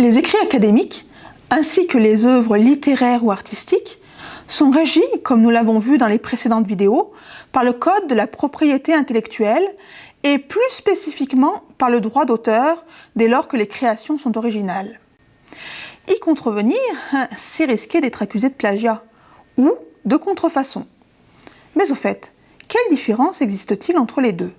Les écrits académiques, ainsi que les œuvres littéraires ou artistiques, sont régis, comme nous l'avons vu dans les précédentes vidéos, par le Code de la propriété intellectuelle et plus spécifiquement par le droit d'auteur dès lors que les créations sont originales. Y contrevenir, c'est risquer d'être accusé de plagiat ou de contrefaçon. Mais au fait, quelle différence existe-t-il entre les deux?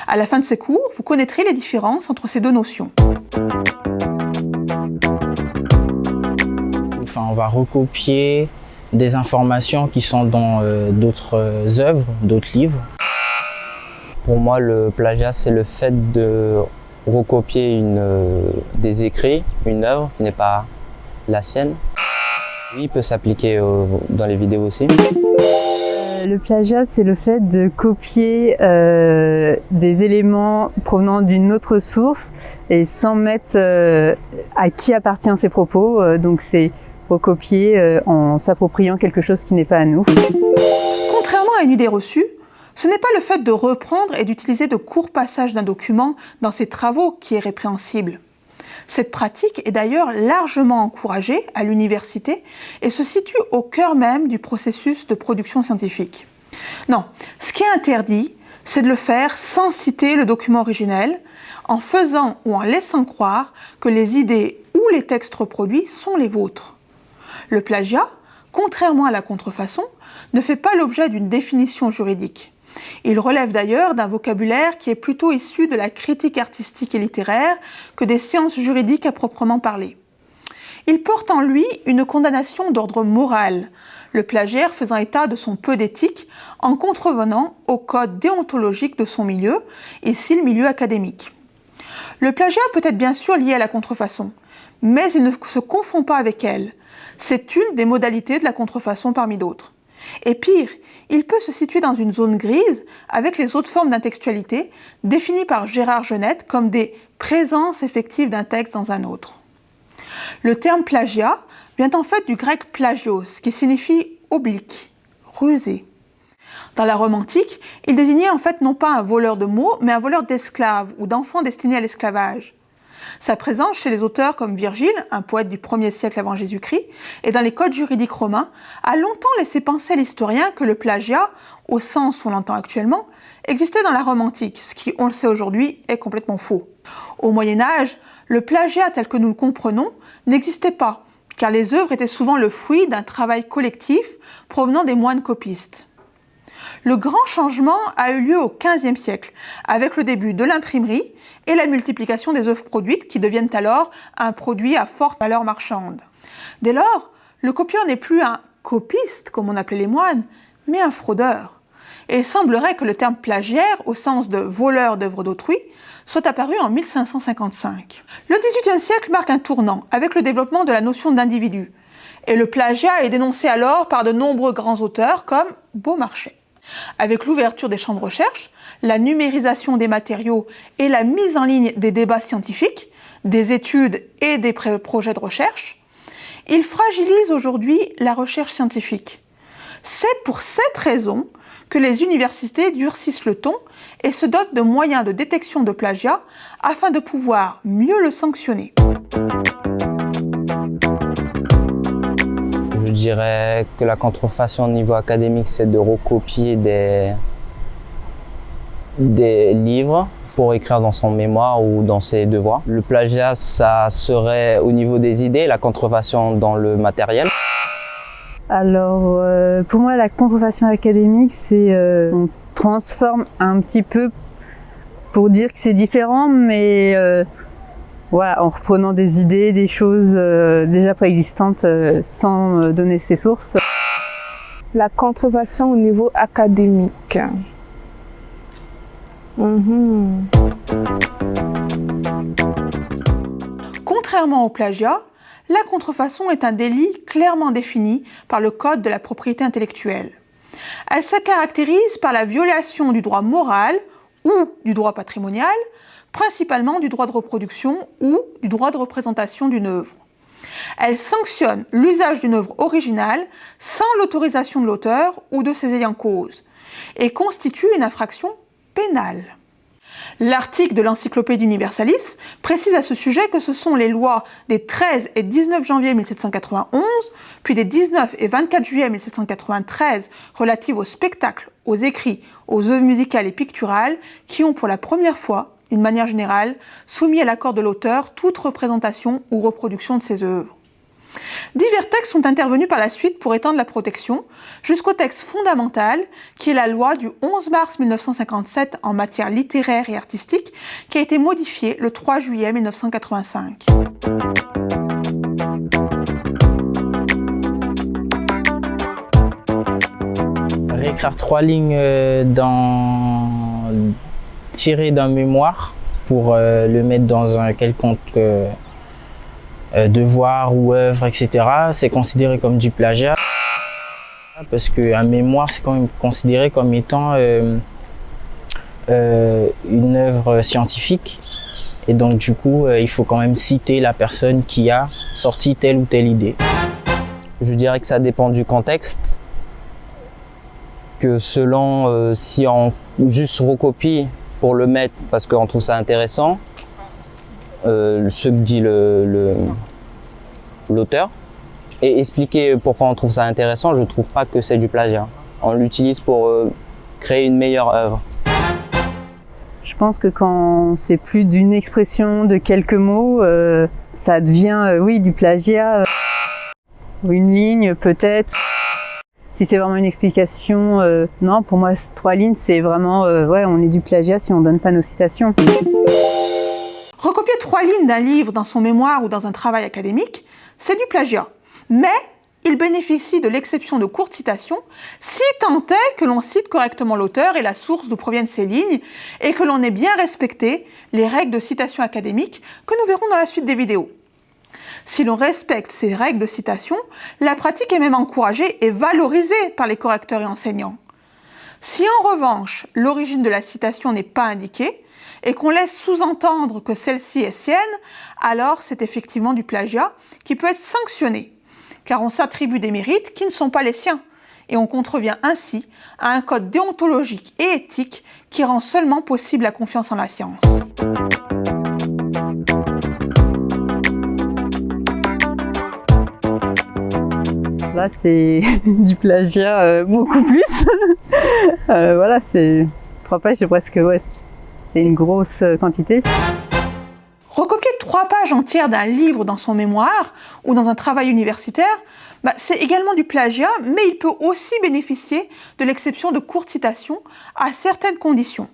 À la fin de ce cours, vous connaîtrez les différences entre ces deux notions. On va recopier des informations qui sont dans d'autres œuvres, d'autres livres. Pour moi, le plagiat, c'est le fait de recopier des écrits, une œuvre qui n'est pas la sienne. Oui, il peut s'appliquer dans les vidéos aussi. Le plagiat, c'est le fait de copier des éléments provenant d'une autre source et sans mettre à qui appartient ces propos. Donc c'est recopier en s'appropriant quelque chose qui n'est pas à nous. Contrairement à une idée reçue, ce n'est pas le fait de reprendre et d'utiliser de courts passages d'un document dans ses travaux qui est répréhensible. Cette pratique est d'ailleurs largement encouragée à l'université et se situe au cœur même du processus de production scientifique. Non, ce qui est interdit, c'est de le faire sans citer le document originel, en faisant ou en laissant croire que les idées ou les textes reproduits sont les vôtres. Le plagiat, contrairement à la contrefaçon, ne fait pas l'objet d'une définition juridique. Il relève d'ailleurs d'un vocabulaire qui est plutôt issu de la critique artistique et littéraire que des sciences juridiques à proprement parler. Il porte en lui une condamnation d'ordre moral, le plagiaire faisant état de son peu d'éthique en contrevenant au code déontologique de son milieu, ici le milieu académique. Le plagiat peut être bien sûr lié à la contrefaçon, mais il ne se confond pas avec elle. C'est une des modalités de la contrefaçon parmi d'autres. Et pire, il peut se situer dans une zone grise avec les autres formes d'intextualité définies par Gérard Genette comme des présences effectives d'un texte dans un autre. Le terme plagiat vient en fait du grec plagios, qui signifie oblique, rusé. Dans la Rome antique, il désignait en fait non pas un voleur de mots, mais un voleur d'esclaves ou d'enfants destinés à l'esclavage. Sa présence chez les auteurs comme Virgile, un poète du 1er siècle avant Jésus-Christ, et dans les codes juridiques romains, a longtemps laissé penser à l'historien que le plagiat, au sens où on l'entend actuellement, existait dans la Rome antique, ce qui, on le sait aujourd'hui, est complètement faux. Au Moyen-Âge, le plagiat tel que nous le comprenons n'existait pas, car les œuvres étaient souvent le fruit d'un travail collectif provenant des moines copistes. Le grand changement a eu lieu au XVe siècle, avec le début de l'imprimerie et la multiplication des œuvres produites qui deviennent alors un produit à forte valeur marchande. Dès lors, le copieur n'est plus un copiste, comme on appelait les moines, mais un fraudeur. Et il semblerait que le terme plagiaire, au sens de voleur d'œuvres d'autrui, soit apparu en 1555. Le XVIIIe siècle marque un tournant avec le développement de la notion d'individu. Et le plagiat est dénoncé alors par de nombreux grands auteurs comme Beaumarchais. Avec l'ouverture des champs de recherche, la numérisation des matériaux et la mise en ligne des débats scientifiques, des études et des projets de recherche, il fragilise aujourd'hui la recherche scientifique. C'est pour cette raison que les universités durcissent le ton et se dotent de moyens de détection de plagiat afin de pouvoir mieux le sanctionner. Je dirais que la contrefaçon au niveau académique, c'est de recopier des livres pour écrire dans son mémoire ou dans ses devoirs. Le plagiat, ça serait au niveau des idées, la contrefaçon dans le matériel. Alors, pour moi, la contrefaçon académique, c'est on transforme un petit peu pour dire que c'est différent, mais voilà, en reprenant des idées, des choses déjà préexistantes sans donner ses sources. La contrefaçon au niveau académique. Contrairement au plagiat, la contrefaçon est un délit clairement défini par le Code de la propriété intellectuelle. Elle se caractérise par la violation du droit moral ou du droit patrimonial, principalement du droit de reproduction ou du droit de représentation d'une œuvre. Elle sanctionne l'usage d'une œuvre originale sans l'autorisation de l'auteur ou de ses ayants cause et constitue une infraction pénale. L'article de l'Encyclopédie Universalis précise à ce sujet que ce sont les lois des 13 et 19 janvier 1791, puis des 19 et 24 juillet 1793 relatives au spectacle, aux écrits, aux œuvres musicales et picturales qui ont pour la première fois, d'une manière générale, soumis à l'accord de l'auteur toute représentation ou reproduction de ses œuvres. Divers textes sont intervenus par la suite pour étendre la protection, jusqu'au texte fondamental, qui est la loi du 11 mars 1957 en matière littéraire et artistique, qui a été modifiée le 3 juillet 1985. Réécrire 3 lignes tirées d'un mémoire pour le mettre dans un quelconque devoir ou œuvre, etc. C'est considéré comme du plagiat parce qu'un mémoire, c'est quand même considéré comme étant une œuvre scientifique et donc du coup, il faut quand même citer la personne qui a sorti telle ou telle idée. Je dirais que ça dépend du contexte, que selon si on juste recopie pour le mettre parce qu'on trouve ça intéressant, ce que dit l'auteur, et expliquer pourquoi on trouve ça intéressant, je trouve pas que c'est du plagiat. On l'utilise pour créer une meilleure œuvre. Je pense que quand c'est plus d'une expression, de quelques mots, ça devient, oui, du plagiat. Une ligne peut-être. Si c'est vraiment une explication, non, pour moi, 3 lignes, c'est vraiment, ouais, on est du plagiat si on donne pas nos citations. Recopier 3 lignes d'un livre dans son mémoire ou dans un travail académique, c'est du plagiat. Mais il bénéficie de l'exception de courtes citations si tant est que l'on cite correctement l'auteur et la source d'où proviennent ces lignes et que l'on ait bien respecté les règles de citation académique que nous verrons dans la suite des vidéos. Si l'on respecte ces règles de citation, la pratique est même encouragée et valorisée par les correcteurs et enseignants. Si en revanche, l'origine de la citation n'est pas indiquée et qu'on laisse sous-entendre que celle-ci est sienne, alors c'est effectivement du plagiat qui peut être sanctionné, car on s'attribue des mérites qui ne sont pas les siens et on contrevient ainsi à un code déontologique et éthique qui rend seulement possible la confiance en la science. Là, c'est du plagiat beaucoup plus. Voilà, c'est 3 pages, c'est presque, ouais, c'est une grosse quantité. Recopier 3 pages entières d'un livre dans son mémoire ou dans un travail universitaire, c'est également du plagiat, mais il peut aussi bénéficier de l'exception de courtes citations à certaines conditions.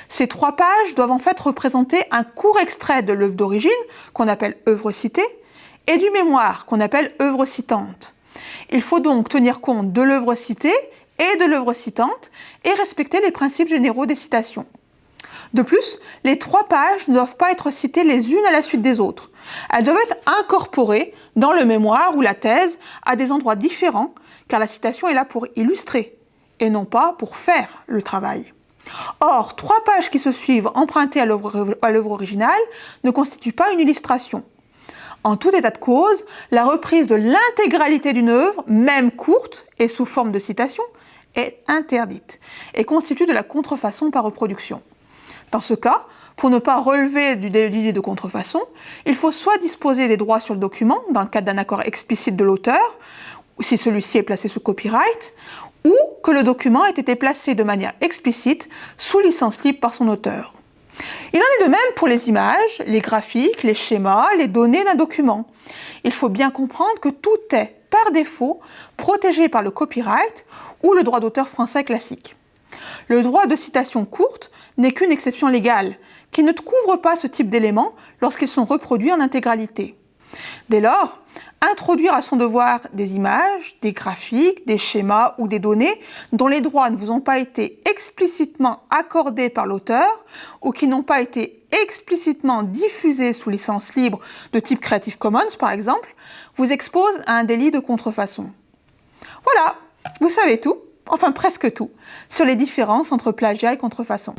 Ces 3 pages doivent en fait représenter un court extrait de l'œuvre d'origine, qu'on appelle œuvre citée, et du mémoire, qu'on appelle œuvre citante. Il faut donc tenir compte de l'œuvre citée et de l'œuvre citante et respecter les principes généraux des citations. De plus, les 3 pages ne doivent pas être citées les unes à la suite des autres. Elles doivent être incorporées dans le mémoire ou la thèse à des endroits différents, car la citation est là pour illustrer et non pas pour faire le travail. Or, 3 pages qui se suivent empruntées à l'œuvre originale ne constituent pas une illustration. En tout état de cause, la reprise de l'intégralité d'une œuvre, même courte et sous forme de citation, est interdite et constitue de la contrefaçon par reproduction. Dans ce cas, pour ne pas relever du délit de contrefaçon, il faut soit disposer des droits sur le document, dans le cadre d'un accord explicite de l'auteur, si celui-ci est placé sous copyright, ou que le document ait été placé de manière explicite sous licence libre par son auteur. Il en est de même pour les images, les graphiques, les schémas, les données d'un document. Il faut bien comprendre que tout est, par défaut, protégé par le copyright ou le droit d'auteur français classique. Le droit de citation courte n'est qu'une exception légale, qui ne couvre pas ce type d'éléments lorsqu'ils sont reproduits en intégralité. Dès lors, introduire à son devoir des images, des graphiques, des schémas ou des données dont les droits ne vous ont pas été explicitement accordés par l'auteur ou qui n'ont pas été explicitement diffusés sous licence libre de type Creative Commons par exemple, vous expose à un délit de contrefaçon. Voilà, vous savez tout, enfin presque tout, sur les différences entre plagiat et contrefaçon.